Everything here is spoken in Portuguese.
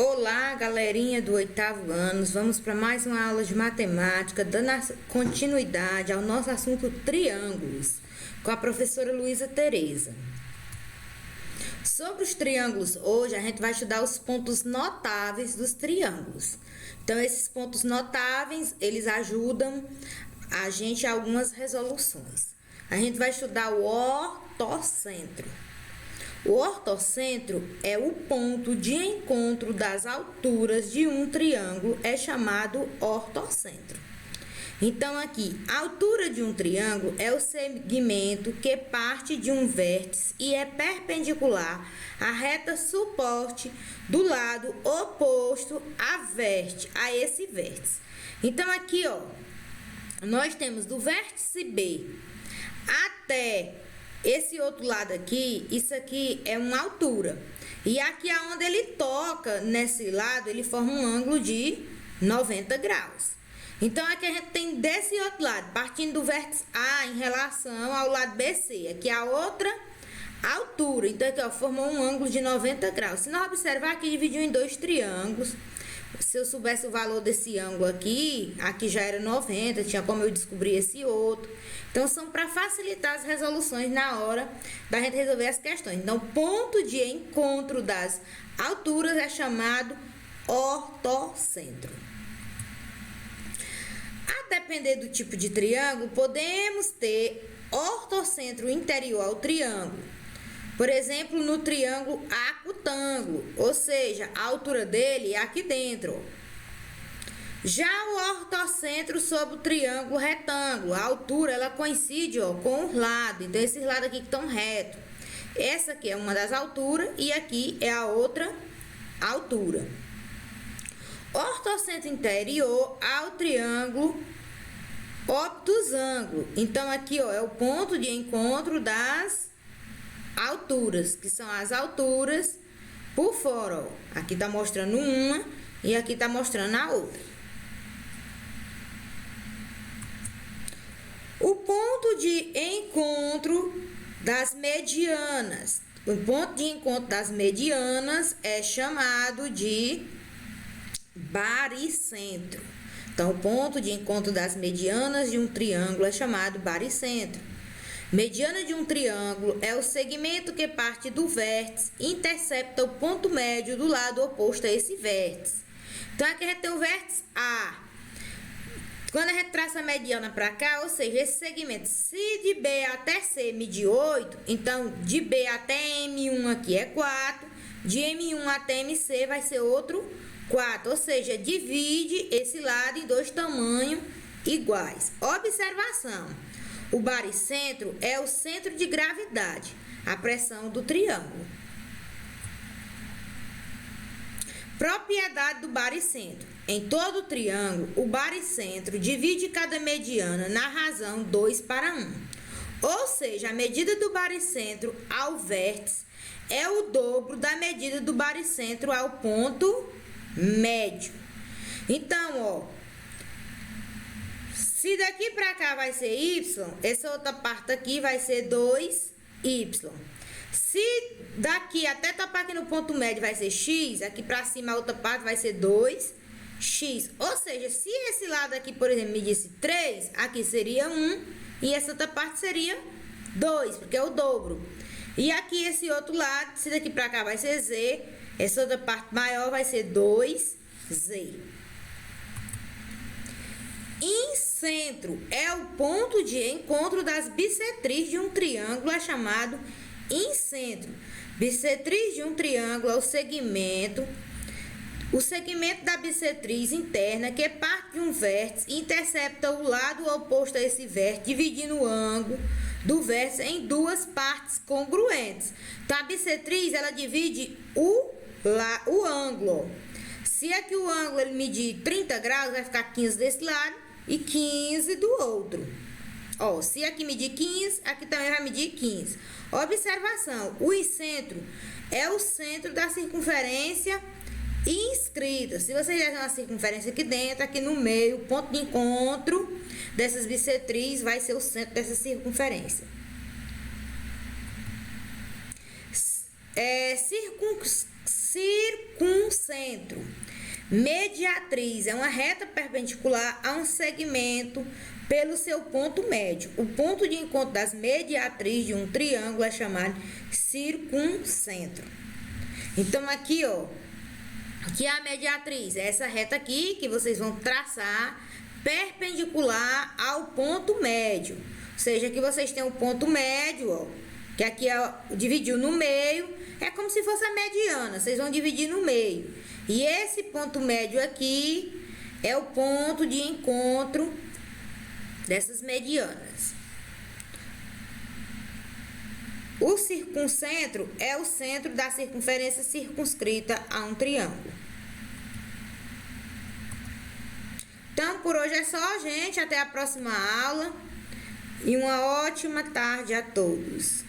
Olá, galerinha do 8º ano. Vamos para mais uma aula de matemática, dando continuidade ao nosso assunto triângulos, com a professora Luísa Tereza. Sobre os triângulos, hoje a gente vai estudar os pontos notáveis dos triângulos. Então, esses pontos notáveis, eles ajudam a gente a algumas resoluções. A gente vai estudar o ortocentro. O ortocentro é o ponto de encontro das alturas de um triângulo, é chamado ortocentro. Então, aqui, a altura de um triângulo é o segmento que parte de um vértice e é perpendicular à reta suporte do lado oposto a esse vértice. Então, aqui, ó, nós temos do vértice B até esse outro lado aqui, isso aqui é uma altura. E aqui aonde ele toca, nesse lado, ele forma um ângulo de 90 graus. Então, aqui a gente tem desse outro lado, partindo do vértice A em relação ao lado BC. Aqui a outra altura. Então, aqui, ó, formou um ângulo de 90 graus. Se nós observar aqui, dividiu em dois triângulos. Se eu soubesse o valor desse ângulo aqui já era 90, tinha como eu descobrir esse outro. Então, são para facilitar as resoluções na hora da gente resolver as questões. Então, ponto de encontro das alturas é chamado ortocentro. A depender do tipo de triângulo, podemos ter ortocentro interior ao triângulo. Por exemplo, no triângulo acutângulo, ou seja, a altura dele é aqui dentro. Já o ortocentro sobre o triângulo retângulo, a altura ela coincide, ó, com os lados. Então, esses lados aqui que estão retos. Essa aqui é uma das alturas e aqui é a outra altura. Ortocentro interior ao triângulo obtusângulo. Então, aqui, ó, é o ponto de encontro das alturas, que são as alturas por fora, ó. Aqui tá mostrando uma e aqui tá mostrando a outra. O ponto de encontro das medianas. O ponto de encontro das medianas é chamado de baricentro. Então, o ponto de encontro das medianas de um triângulo é chamado baricentro. Mediana de um triângulo é o segmento que parte do vértice e intercepta o ponto médio do lado oposto a esse vértice. Então, aqui a gente tem o vértice A. Quando a gente traça a mediana para cá, ou seja, esse segmento, se de B até C medir 8, então de B até M1 aqui é 4, de M1 até MC vai ser outro 4, ou seja, divide esse lado em dois tamanhos iguais. Observação: o baricentro é o centro de gravidade, a pressão do triângulo. Propriedade do baricentro: em todo triângulo, o baricentro divide cada mediana na razão 2:1. Ou seja, a medida do baricentro ao vértice é o dobro da medida do baricentro ao ponto médio. Então, ó, se daqui para cá vai ser y, essa outra parte aqui vai ser 2y. Se daqui até topar aqui no ponto médio vai ser x, aqui para cima a outra parte vai ser 2x. Ou seja, se esse lado aqui, por exemplo, medisse 3, aqui seria 1 e essa outra parte seria 2, porque é o dobro. E aqui esse outro lado, se daqui para cá vai ser z, essa outra parte maior vai ser 2z. Incentro é o ponto de encontro das bissetrizes de um triângulo, é chamado incentro. Bissetriz de um triângulo é o segmento da bissetriz interna que parte de um vértice e intercepta o lado oposto a esse vértice, dividindo o ângulo do vértice em duas partes congruentes. Então, a bissetriz, ela divide o ângulo. Se aqui o ângulo ele medir 30 graus, vai ficar 15 desse lado e 15 do outro. Ó, se aqui medir 15, aqui também vai medir 15. Observação: o incentro é o centro da circunferência inscrita. Se você fizer uma circunferência aqui dentro, aqui no meio, o ponto de encontro dessas bissetrizes vai ser o centro dessa circunferência. Circunferência circuncentro. Mediatriz é uma reta perpendicular a um segmento pelo seu ponto médio. O ponto de encontro das mediatrizes de um triângulo é chamado circuncentro. Então, aqui, ó, que é a mediatriz? É essa reta aqui que vocês vão traçar perpendicular ao ponto médio. Ou seja, que vocês têm o ponto médio, ó, que aqui dividiu no meio, é como se fosse a mediana, vocês vão dividir no meio. E esse ponto médio aqui é o ponto de encontro dessas medianas. O circuncentro é o centro da circunferência circunscrita a um triângulo. Então, por hoje é só, gente. Até a próxima aula. E uma ótima tarde a todos.